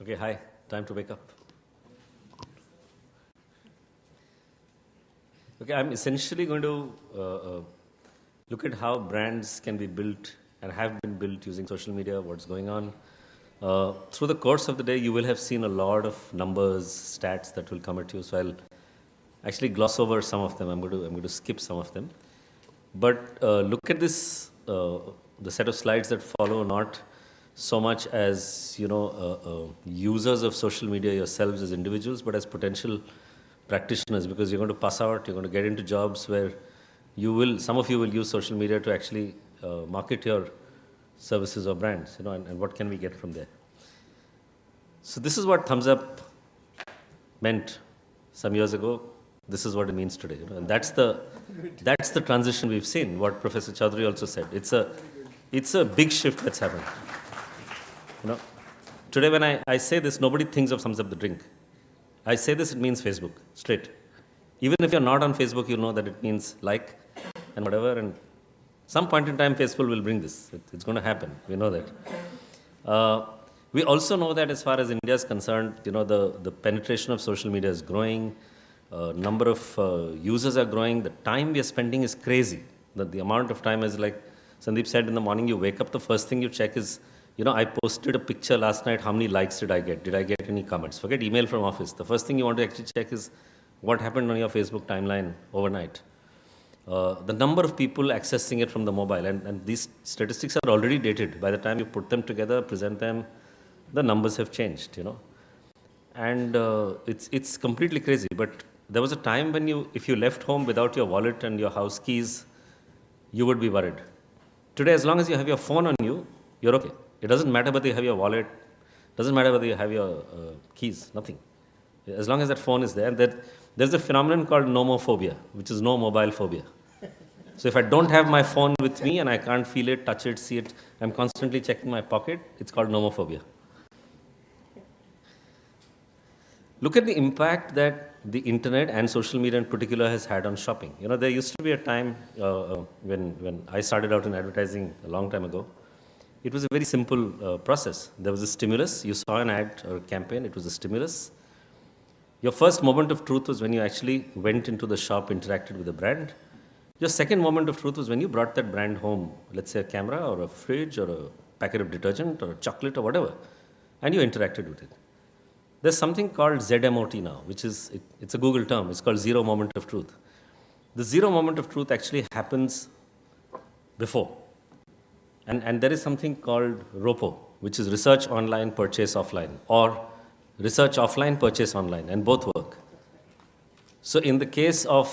Okay, hi. Time to wake up. Okay, I'm essentially going to look at how brands can be built and have been built using social media, what's going on. Through the course of the day, you will have seen a lot of numbers, stats that will come at you. So I'll actually gloss over some of them. I'm going to skip some of them. But look at this, the set of slides that follow, not so much as users of social media yourselves as individuals, but as potential practitioners, because you're going to pass out, you're going to get into jobs where some of you will use social media to actually market your services or brands, and what can we get from there. So this is what Thumbs Up meant some years ago. This is what it means today, and that's the transition we've seen. What Professor Chaudhary also said. It's a big shift that's happened. Today when I say this, nobody thinks of Thumbs Up the drink. I say this, it means Facebook, straight. Even if you're not on Facebook, you know that it means like and whatever. And some point in time, Facebook will bring this. It's going to happen. We know that. We also know that as far as India is concerned, the penetration of social media is growing. Number of users are growing. The time we are spending is crazy. The amount of time is like Sandeep said, in the morning you wake up, the first thing you check is, I posted a picture last night, how many likes did I get? Did I get any comments? Forget email from office. The first thing you want to actually check is what happened on your Facebook timeline overnight. The number of people accessing it from the mobile, and these statistics are already dated. By the time you put them together, present them, the numbers have changed, And it's completely crazy. But there was a time when if you left home without your wallet and your house keys, you would be worried. Today, as long as you have your phone on you, you're okay. It doesn't matter whether you have your wallet, doesn't matter whether you have your keys, nothing. As long as that phone is there, and there's a phenomenon called nomophobia, which is no mobile phobia. So if I don't have my phone with me and I can't feel it, touch it, see it, I'm constantly checking my pocket, it's called nomophobia. Look at the impact that the internet and social media in particular has had on shopping. There used to be a time when I started out in advertising a long time ago. It was a very simple process. There was a stimulus. You saw an ad or a campaign. It was a stimulus. Your first moment of truth was when you actually went into the shop, interacted with the brand. Your second moment of truth was when you brought that brand home, let's say a camera or a fridge or a packet of detergent or a chocolate or whatever, and you interacted with it. There's something called ZMOT now, which it's a Google term. It's called zero moment of truth. The zero moment of truth actually happens before. And there is something called ROPO, which is research online, purchase offline, or research offline, purchase online, and both work. So in the case of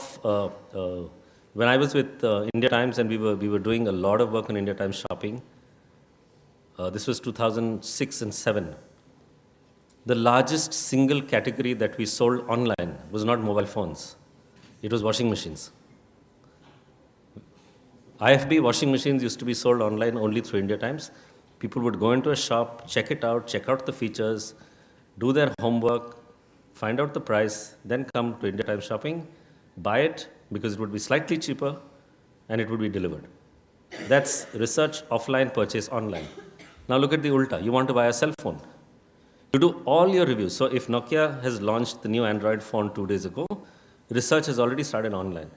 when I was with India Times and we were doing a lot of work on India Times shopping, this was 2006 and 7. The largest single category that we sold online was not mobile phones. It was washing machines. IFB washing machines used to be sold online only through India Times. People would go into a shop, check it out, check out the features, do their homework, find out the price, then come to India Times shopping, buy it because it would be slightly cheaper and it would be delivered. That's research offline, purchase online. Now look at the ulta. You want to buy a cell phone. You do all your reviews. So if Nokia has launched the new Android phone 2 days ago, research has already started online.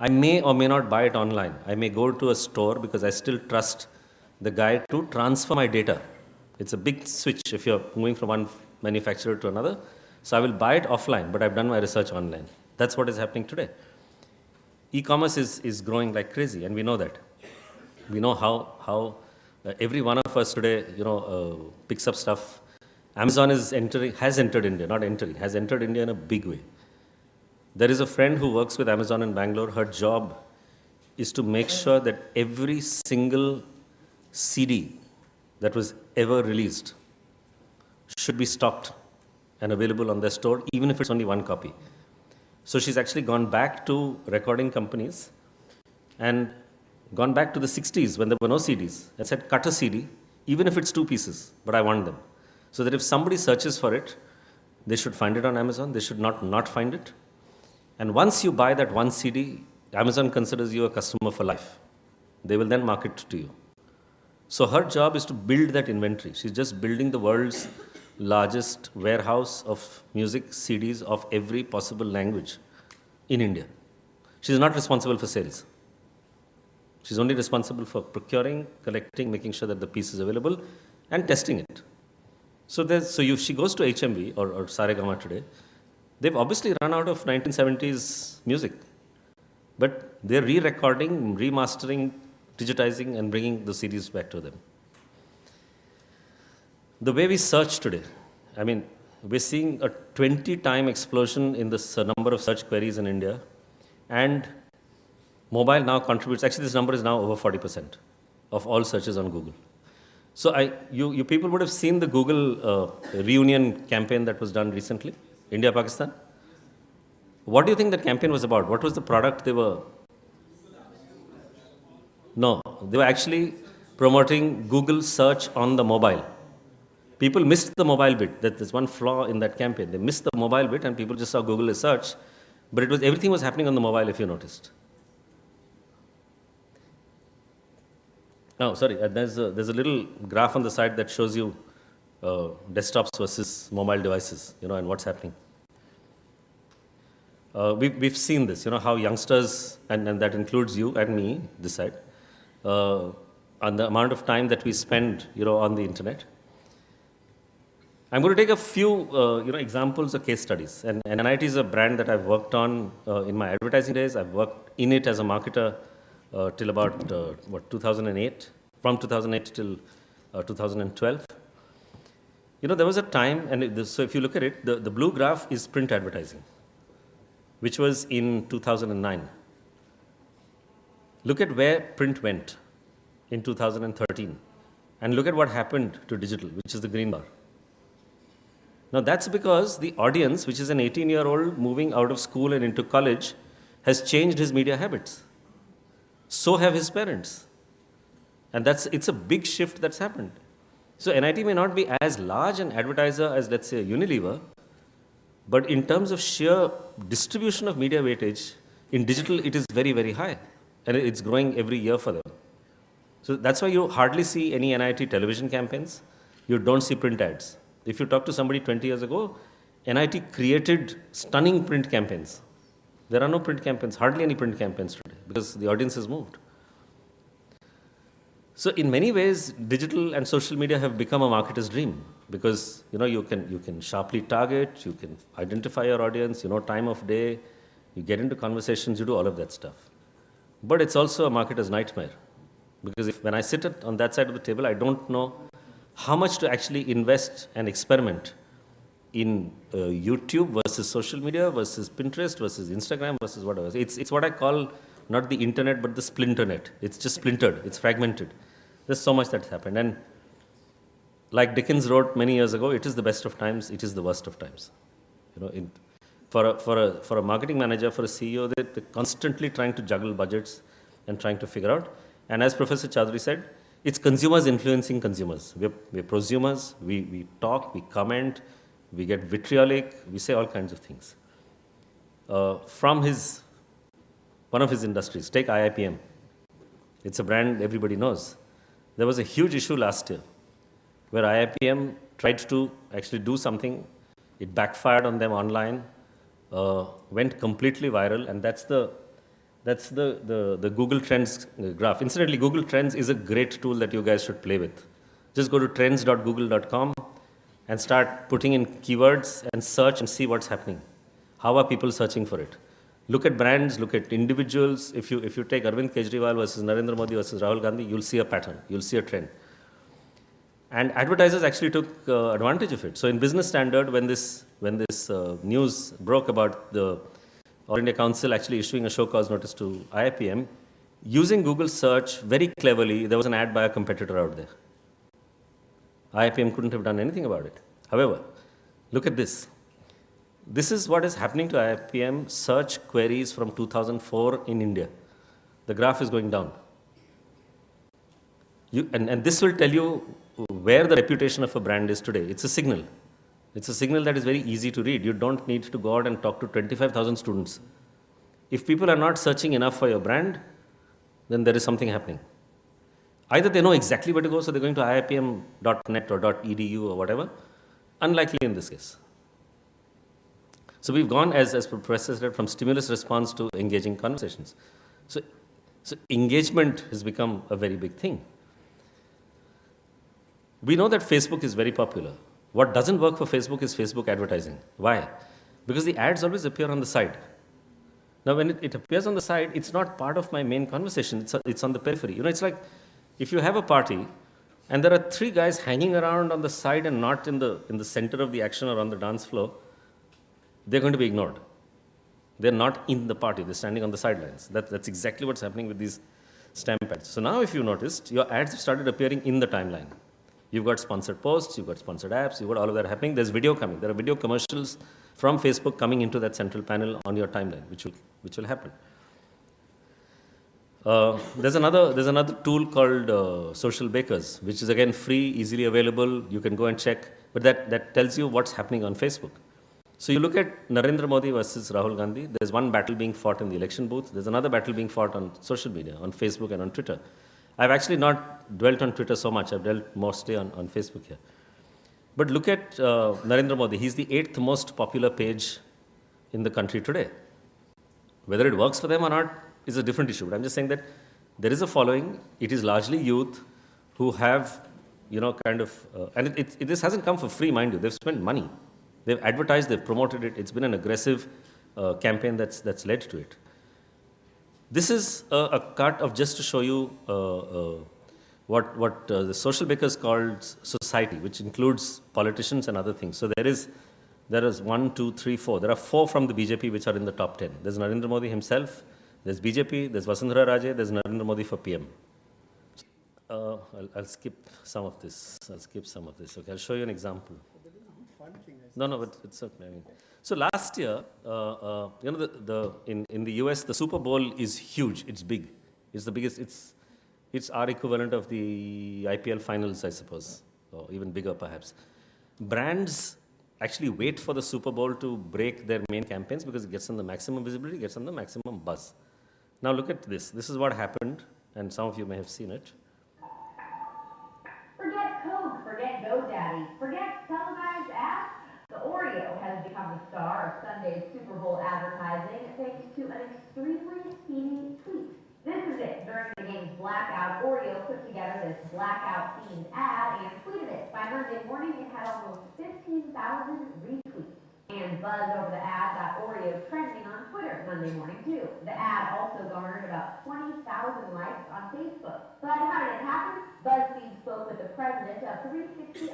I may or may not buy it online. I may go to a store because I still trust the guy to transfer my data. It's a big switch if you're moving from one manufacturer to another. So I will buy it offline, but I've done my research online. That's what is happening today. E-commerce is growing like crazy, and we know that. We know how every one of us today, picks up stuff. Amazon has entered India in a big way. There is a friend who works with Amazon in Bangalore. Her job is to make sure that every single CD that was ever released should be stocked and available on their store, even if it's only one copy. So she's actually gone back to recording companies and gone back to the 60s when there were no CDs and said, cut a CD, even if it's 2 pieces, but I want them. So that if somebody searches for it, they should find it on Amazon. They should not find it. And once you buy that one CD, Amazon considers you a customer for life. They will then market to you. So her job is to build that inventory. She's just building the world's largest warehouse of music CDs of every possible language in India. She's not responsible for sales. She's only responsible for procuring, collecting, making sure that the piece is available, and testing it. So she goes to HMV or Saregama today. They've obviously run out of 1970s music, but they're re-recording, remastering, digitizing, and bringing the CDs back to them. The way we search today, I mean, we're seeing a 20-time explosion in the number of search queries in India, and mobile now contributes, actually this number is now over 40% of all searches on Google. So you people would have seen the Google reunion campaign that was done recently, India-Pakistan. What do you think that campaign was about? What was the product they were? No, they were actually promoting Google search on the mobile. People missed the mobile bit. There's one flaw in that campaign. They missed the mobile bit and people just saw Google as search, but everything was happening on the mobile if you noticed. No, sorry, there's a little graph on the side that shows you desktops versus mobile devices, and what's happening. We've seen this, how youngsters, and that includes you and me, this side, on the amount of time that we spend, on the internet. I'm going to take a few, examples of case studies. And NIT is a brand that I've worked on in my advertising days. I've worked in it as a marketer till about, 2008, from 2008 till 2012. There was a time, and so if you look at it, the blue graph is print advertising, which was in 2009. Look at where print went in 2013, and look at what happened to digital, which is the green bar. Now that's because the audience, which is an 18-year-old moving out of school and into college, has changed his media habits. So have his parents. And it's a big shift that's happened. So NIT may not be as large an advertiser as, let's say, Unilever, but in terms of sheer distribution of media weightage, in digital it is very, very high. And it's growing every year for them. So that's why you hardly see any NIT television campaigns. You don't see print ads. If you talk to somebody 20 years ago, NIT created stunning print campaigns. There are no print campaigns, hardly any print campaigns today, because the audience has moved. So in many ways, digital and social media have become a marketer's dream, because you can sharply target, you can identify your audience, time of day, you get into conversations, you do all of that stuff. But it's also a marketer's nightmare, because when I sit on that side of the table, I don't know how much to actually invest and experiment in YouTube versus social media versus Pinterest versus Instagram versus whatever. It's what I call not the internet but the splinternet. It's just splintered. It's fragmented. There's so much that's happened. And like Dickens wrote many years ago, it is the best of times, it is the worst of times. For a marketing manager, for a CEO, they're constantly trying to juggle budgets and trying to figure out. And as Professor Chaudhary said, it's consumers influencing consumers. We're prosumers, we talk, we comment, we get vitriolic, we say all kinds of things. From one of his industries, take IIPM. It's a brand everybody knows. There was a huge issue last year where IIPM tried to actually do something. It backfired on them online, went completely viral, and that's the Google Trends graph. Incidentally, Google Trends is a great tool that you guys should play with. Just go to trends.google.com and start putting in keywords and search and see what's happening. How are people searching for it? Look at brands, look at individuals. If you take Arvind Kejriwal versus Narendra Modi versus Rahul Gandhi, you'll see a pattern, you'll see a trend. And advertisers actually took advantage of it. So in Business Standard, when this news broke about the All India Council actually issuing a show cause notice to IIPM, using Google search very cleverly, there was an ad by a competitor out there. IIPM couldn't have done anything about it. However, look at this. This is what is happening to IIPM search queries from 2004 in India. The graph is going down. And this will tell you where the reputation of a brand is today. It's a signal. It's a signal that is very easy to read. You don't need to go out and talk to 25,000 students. If people are not searching enough for your brand, then there is something happening. Either they know exactly where to go, so they're going to iipm.net or .edu or whatever, Unlikely in this case. So we've gone, as Professor said, from stimulus response to engaging conversations. So, so engagement has become a very big thing. We know that Facebook is very popular. What doesn't work for Facebook is Facebook advertising. Why? Because the ads always appear on the side. Now, when it appears on the side, it's not part of my main conversation. It's on the periphery. You know, it's like if you have a party and there are three guys hanging around on the side and not in the center of the action or on the dance floor, they're going to be ignored. They're not in the party. They're standing on the sidelines. That's exactly what's happening with these stamp ads. So now, if you noticed, your ads have started appearing in the timeline. You've got sponsored posts, you've got sponsored apps, you've got all of that happening. There's video coming. There are video commercials from Facebook coming into that central panel on your timeline, which will happen. There's another tool called Social Bakers, which is again free, easily available. You can go and check, but that tells you what's happening on Facebook. So you look at Narendra Modi versus Rahul Gandhi. There's one battle being fought in the election booth. There's another battle being fought on social media, on Facebook and on Twitter. I've actually not dwelt on Twitter so much. I've dwelt mostly on Facebook here. But look at Narendra Modi. He's the 8th most popular page in the country today. Whether it works for them or not is a different issue. But I'm just saying that there is a following. It is largely youth who have, kind of, and this hasn't come for free, mind you. They've spent money. They've advertised, they've promoted it. It's been an aggressive campaign that's led to it. This is a cut of just to show you what the Social Bakers called society, which includes politicians and other things. So there is 1, 2, 3, 4. There are 4 from the BJP which are in the top 10. There's Narendra Modi himself, there's BJP, there's Vasundhara Raje, there's Narendra Modi for PM. I'll skip some of this. Okay, I'll show you an example. No, but it's okay. So last year, in the US, the Super Bowl is huge. It's big. It's the biggest. It's our equivalent of the IPL finals, I suppose, or even bigger perhaps. Brands actually wait for the Super Bowl to break their main campaigns because it gets them the maximum visibility, gets them the maximum buzz. Now look at this. This is what happened, and some of you may have seen it. Forget Coke, forget GoDaddy, forget televised ads. The Oreo has become the star of Sunday's Super Bowl advertising thanks to an extremely steamy tweet. This is it. During the game's blackout, Oreo put together this blackout-themed ad and tweeted it. By Monday morning, it had almost 15,000 retweets. And buzz over the ad got Oreo trending on Twitter Monday morning, too. The ad also garnered about 20,000 likes on Facebook. But how did it happen? BuzzFeed spoke with the president of 360i,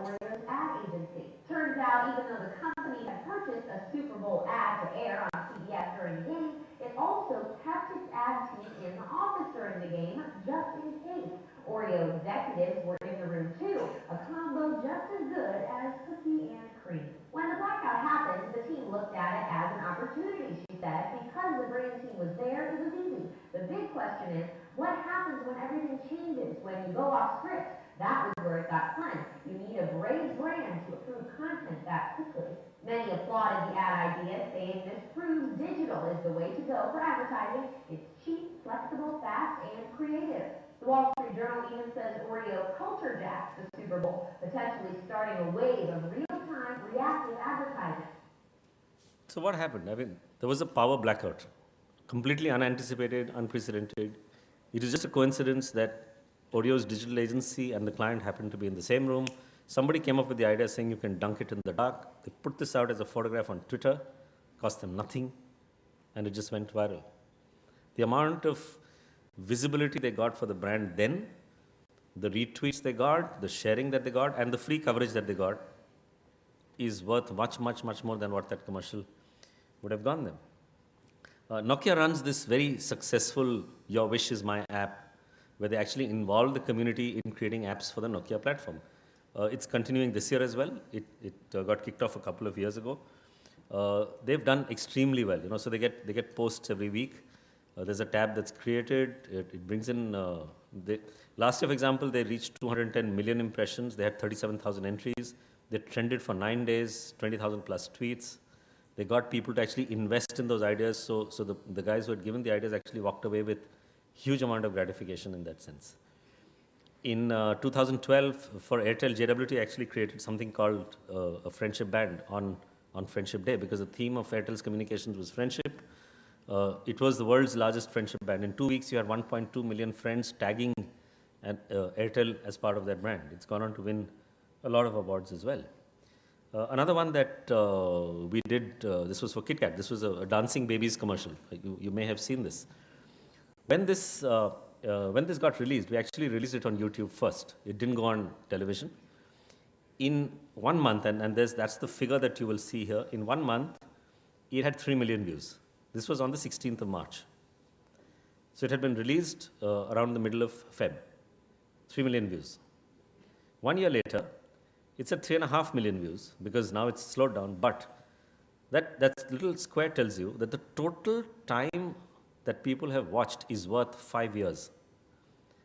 Oreo's ad agency. Turns out, even though the company had purchased a Super Bowl ad to air on CBS during the game, it also kept its ad team in the office during the game, just in case. Oreo executives were in the room, too, a combo just as good as cookie and cream. When the blackout happened, the team looked at it as an opportunity, she said. Because the brand team was there, it was easy. The big question is, what happens when everything changes, when you go off script? That was where it got fun. You need a brave brand to approve content that quickly. Many applauded the ad idea, saying this proves digital is the way to go for advertising. It's cheap, flexible, fast, and creative. The Wall Street Journal even says Oreo culture jacks the Super Bowl, potentially starting a wave of real-time reactive advertising. So what happened? There was a power blackout, completely unanticipated, unprecedented. It is just a coincidence that Oreo's digital agency and the client happened to be in the same room. Somebody came up with the idea saying you can dunk it in the dark. They put this out as a photograph on Twitter, cost them nothing, and it just went viral. The amount of visibility they got for the brand then, the retweets they got, the sharing that they got, and the free coverage that they got is worth much, much, much more than what that commercial would have gone them. Nokia runs this very successful Your Wish is My app, where they actually involve the community in creating apps for the Nokia platform. It's continuing this year as well. It got kicked off a couple of years ago. They've done extremely well. So they get posts every week. There's a tab that's created. It brings in. Last year, for example, they reached 210 million impressions. They had 37,000 entries. They trended for 9 days, 20,000 plus tweets. They got people to actually invest in those ideas. So the guys who had given the ideas actually walked away with huge amount of gratification in that sense. In 2012, for Airtel, JWT actually created something called a friendship band on Friendship Day, because the theme of Airtel's communications was friendship. It was the world's largest friendship band. In 2 weeks, you had 1.2 million friends tagging Airtel as part of that brand. It's gone on to win a lot of awards as well. Another one that we did, this was for KitKat. This was a dancing babies commercial. You may have seen this. When this got released, we actually released it on YouTube first. It didn't go on television. In 1 month, and that's the figure that you will see here, in 1 month, it had 3 million views. This was on the 16th of March. So it had been released around the middle of Feb. 3 million views. 1 year later, it's at 3.5 million views, because now it's slowed down. But that little square tells you that the total time that people have watched is worth 5 years.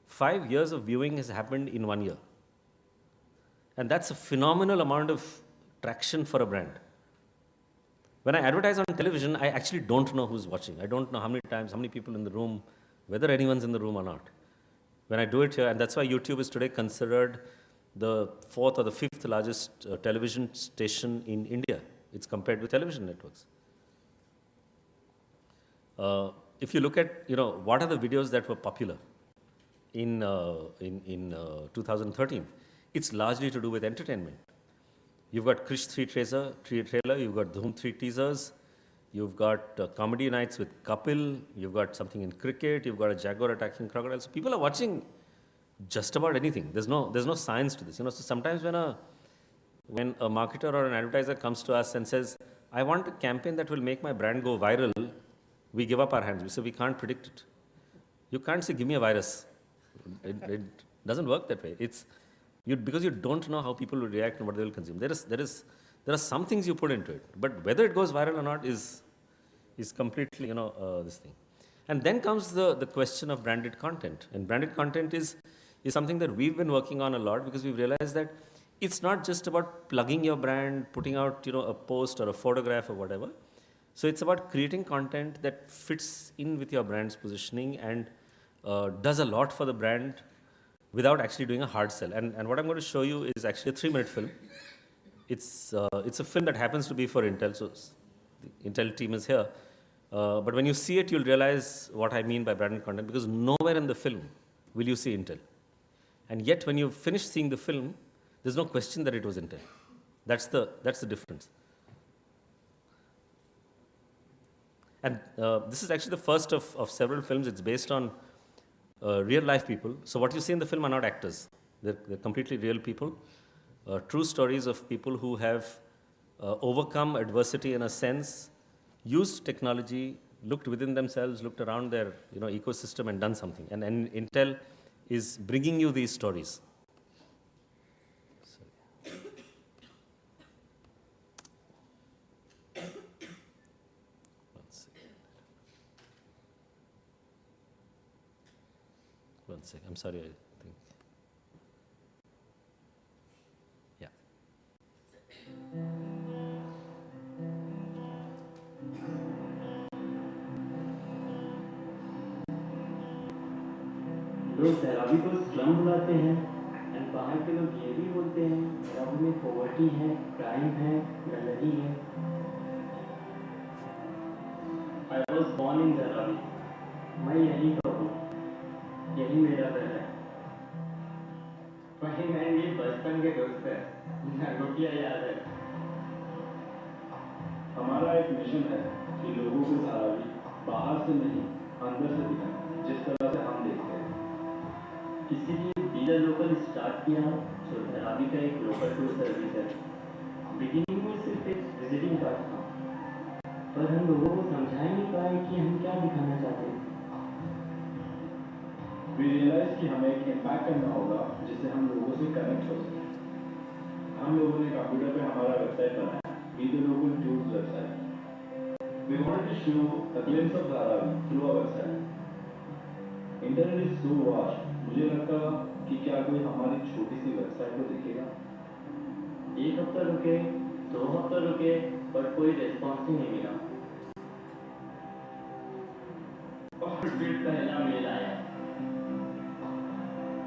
5 years of viewing has happened in 1 year. And that's a phenomenal amount of traction for a brand. When I advertise on television, I actually don't know who's watching. I don't know how many times, how many people in the room, whether anyone's in the room or not. When I do it here, and that's why YouTube is today considered the 4th or the 5th largest television station in India. It's compared with television networks. If you look at, what are the videos that were popular in 2013, it's largely to do with entertainment. You've got Krish 3 trailer, you've got Dhoom 3 teasers, you've got comedy nights with Kapil, you've got something in cricket, you've got a jaguar attacking crocodiles. So people are watching just about anything. There's no science to this. So sometimes when a marketer or an advertiser comes to us and says, I want a campaign that will make my brand go viral, we give up our hands. We say, we can't predict it. You can't say, give me a virus. It doesn't work that way. Because you don't know how people will react and what they will consume. There are some things you put into it, but whether it goes viral or not is completely, this thing. And then comes the question of branded content. And branded content is something that we've been working on a lot, because we've realized that it's not just about plugging your brand, putting out, a post or a photograph or whatever. So it's about creating content that fits in with your brand's positioning and does a lot for the brand without actually doing a hard sell. And what I'm going to show you is actually a 3-minute film. It's a film that happens to be for Intel, so the Intel team is here. But when you see it, you'll realize what I mean by branded content, because nowhere in the film will you see Intel. And yet, when you finish seeing the film, there's no question that it was Intel. That's the difference. And this is actually the first of several films. It's based on real life people. So what you see in the film are not actors. They're completely real people. True stories of people who have overcome adversity in a sense, used technology, looked within themselves, looked around their ecosystem and done something. And Intel is bringing you these stories. One second. I'm sorry, I think. Yeah. लोग धरावी को slum बुलाते हैं and बाहर के लोग ये भी बोलते हैं धरावी में पॉवर्टी है, क्राइम है, गंदगी है. I was born in Dharavi. मैं यहीं का हूँ. यही मेरा घर है. वही मेरे बचपन के दोस्त है. गोटियाँ याद है. हमारा एक मिशन है कि लोगों को धारावी बाहर से नहीं, अंदर से दिखाएं, जिस तरह से हम देखते हैं. इसीलिए डीलर लोकल स्टार्ट किया, जो धरावी का एक लोकल टूर सर्विस है. बिगिनिंग में सिर्फ एक विजिटिंग कार्ड था, पर हम लोगों को समझा ही नहीं पाए कि हम क्या दिखाना चाहते हैं. We realize कि हमें एक इम्पैक्ट करना होगा जिससे हम लोगों से कनेक्ट हो सकें. हम लोगों ने कंप्यूटर पे हमारा वेबसाइट बनाया, Be the Local Tours website. We wanted to show a glimpse of Dharavi through our website. Internet is so vast. मुझे लगता कि क्या कोई हमारी छोटी सी वेबसाइट को देखेगा. एक हफ्ता रुके, 2 हफ्ता रुके, पर कोई रिस्पॉन्स ही नहीं मिला. और फिर पहला मेल आया.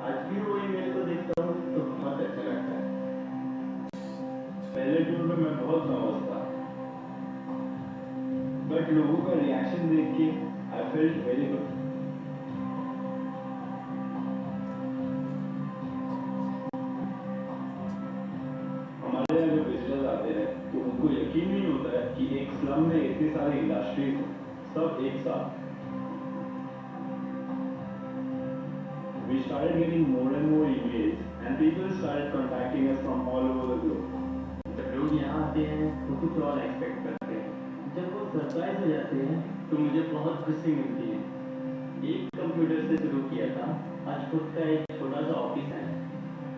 आज भी वही मेल देखता हूँ तो बहुत अच्छा लगता है। पहले टूर में मैं बहुत नर्वस था, बट लोगों का रिएक्शन देख के आई फेल्ट वेरी गुड। हमारे यहाँ जब विजिटर्स आते हैं तो उनको यकीन नहीं होता है कि एक स्लम में इतने सारे इंडस्ट्रीज हैं, सब एक साथ। We started getting more and more emails, and people started contacting us from all over the globe. जब लोग यहाँ आते हैं तो कुछ और एक्सपेक्ट करते हैं। जब वो सरप्राइज हो जाते हैं तो मुझे बहुत खुशी मिलती है। एक कंप्यूटर से शुरू किया था, आज खुद का एक छोटा सा ऑफिस है।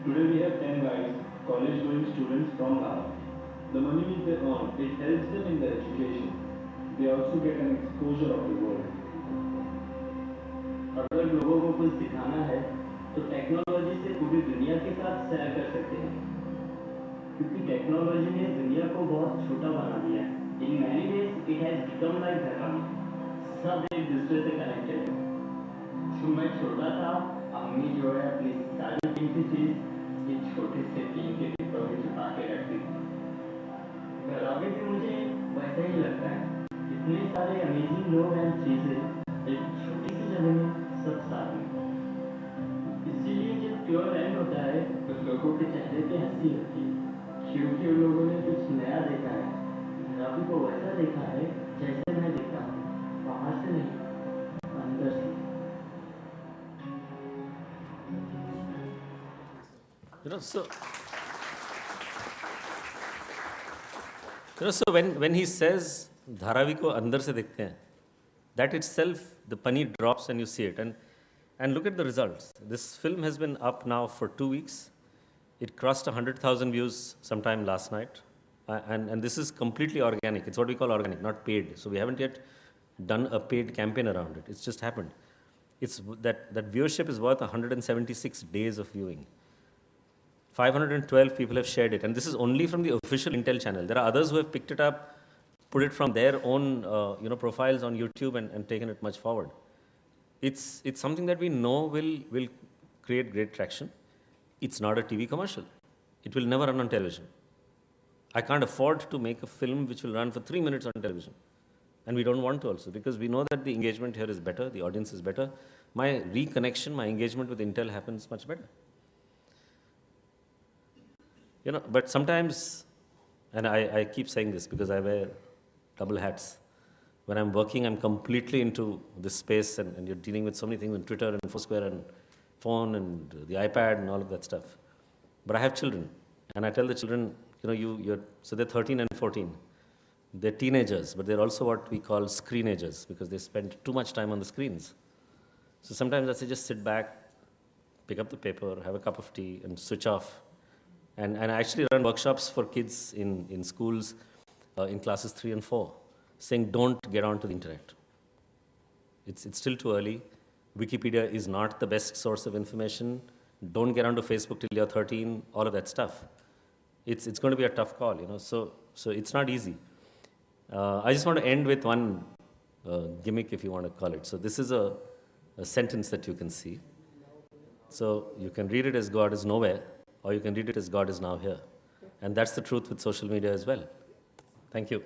Today we have 10 guys, college-going students from Ghana. The money which they earn, it helps them in their education. They also get an exposure of the world. अगर लोगों को कुछ दिखाना है तो टेक्नोलॉजी से पूरी दुनिया के साथ शेयर कर सकते हैं, क्योंकि टेक्नोलॉजी ने दुनिया को बहुत छोटा बना दिया है। In many ways it has become like dharam, सब एक दूसरे से कनेक्टेड है। जब मैं छोटा था, अम्मी जो है अपनी सारी कीमती चीज एक छोटे से टीन के डिब्बे में छुपा के रखती थी। घर अभी भी मुझे वैसा ही लगता है। इतने सारे अमेजिंग लोग एंड चीजें एक छोटी सी जगह में सब साथ में। इसीलिए जब टूर एंड होता है तो लोगों के चेहरे पे हंसी होती है, क्योंकि उन लोगों ने कुछ नया देखा है। रवि को वैसा देखा है जैसे मैं देखता हूँ, बाहर से नहीं, अंदर से। So when he says Dharavi को अंदर से देखते हैं, that itself the penny drops and you see it, and look at the results. This film has been up now for 2 weeks. It crossed 100,000 views sometime last night, and this is completely organic. It's what we call organic, not paid. So we haven't yet done a paid campaign around it. It's just happened. It's that viewership is worth 176 days of viewing. 512 people have shared it, and this is only from the official Intel channel. There are others who have picked it up, put it from their own profiles on YouTube and taken it much forward. It's something that we know will create great traction. It's not a TV commercial. It will never run on television. I can't afford to make a film which will run for 3 minutes on television. And we don't want to also, because we know that the engagement here is better, the audience is better. My reconnection, my engagement with Intel happens much better. But sometimes, and I keep saying this because I wear double hats. When I'm working, I'm completely into this space, and you're dealing with so many things on Twitter and Foursquare and phone and the iPad and all of that stuff. But I have children, and I tell the children, so they're 13 and 14. They're teenagers, but they're also what we call screenagers because they spend too much time on the screens. So sometimes I say just sit back, pick up the paper, have a cup of tea, and switch off. And I actually run workshops for kids in schools, in classes 3 and 4, saying don't get onto the internet. It's still too early. Wikipedia is not the best source of information. Don't get onto Facebook till you're 13, all of that stuff. It's going to be a tough call, so it's not easy. I just want to end with one gimmick, if you want to call it. So this is a sentence that you can see. So you can read it as God is nowhere, or you can read it as God is now here. And that's the truth with social media as well. Thank you.